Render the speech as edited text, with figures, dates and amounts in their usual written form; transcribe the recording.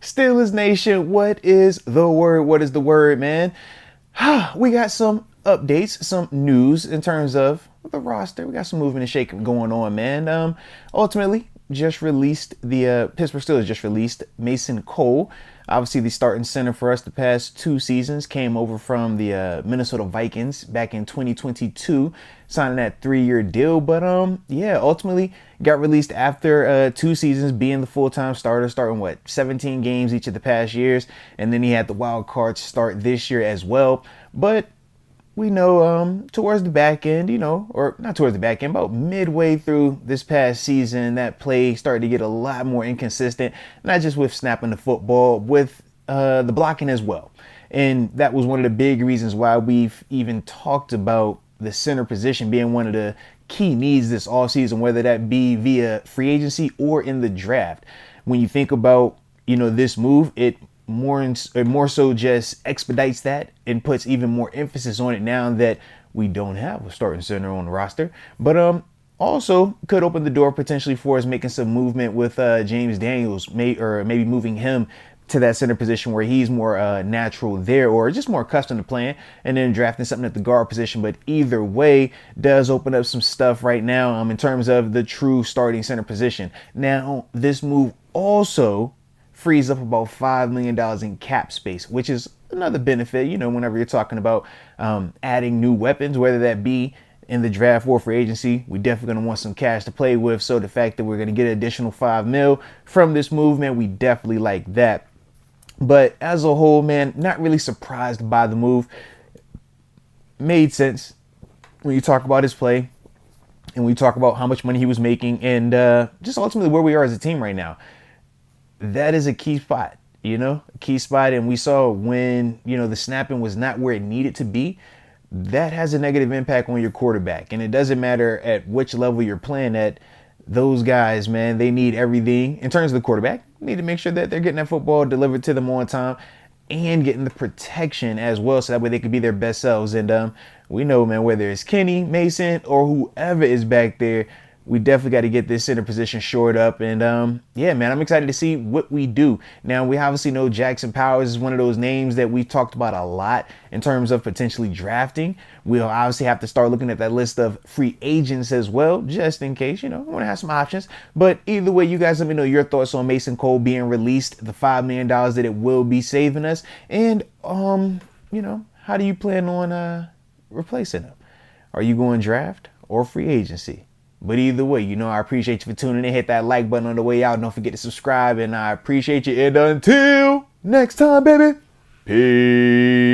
Steelers Nation, what is the word? What is the word, man? We got some updates, some news in terms of the roster. We got some movement and shaking going on, man. Ultimately, just released the Pittsburgh Steelers just released Mason Cole. Obviously, the starting center for us the past 2 seasons came over from the Minnesota Vikings back in 2022, signing that 3-year deal. But yeah, ultimately got released after 2 seasons being the full-time starter, starting 17 games each of the past years, and then he had the wild card start this year as well. But we know towards the back end, or not towards the back end, about midway through this past season, that play started to get a lot more inconsistent, not just with snapping the football, with the blocking as well. And that was one of the big reasons why we've even talked about the center position being one of the key needs this offseason, whether that be via free agency or in the draft. When you think about, this move, it more so just expedites that and puts even more emphasis on it now that we don't have a starting center on the roster. But also could open the door potentially for us making some movement with James Daniels, maybe moving him to that center position where he's more natural there, or just more accustomed to playing, and then drafting something at the guard position. But either way does open up some stuff right now in terms of the true starting center position. Now, this move also frees up about $5 million in cap space, which is another benefit, whenever you're talking about adding new weapons, whether that be in the draft or free agency. We definitely going to want some cash to play with. So the fact that we're going to get an additional $5 million from this movement, we definitely like that. But as a whole, man, not really surprised by the move. Made sense when you talk about his play and we talk about how much money he was making and just ultimately where we are as a team right now. That is a key spot, a key spot. And we saw when, the snapping was not where it needed to be, that has a negative impact on your quarterback. And it doesn't matter at which level you're playing at. Those guys, man, they need everything in terms of the quarterback. Need to make sure that they're getting that football delivered to them on time and getting the protection as well, so that way they could be their best selves. And we know, man, whether it's Kenny, Mason, or whoever is back there, we definitely got to get this center position shored up. And yeah, man, I'm excited to see what we do. Now, we obviously know Jackson Powers is one of those names that we've talked about a lot in terms of potentially drafting. We'll obviously have to start looking at that list of free agents as well, just in case, we want to have some options. But either way, you guys let me know your thoughts on Mason Cole being released, the $5 million that it will be saving us. And, how do you plan on replacing him? Are you going draft or free agency? But either way, I appreciate you for tuning in. Hit that like button on the way out. Don't forget to subscribe. And I appreciate you. And until next time, baby. Peace.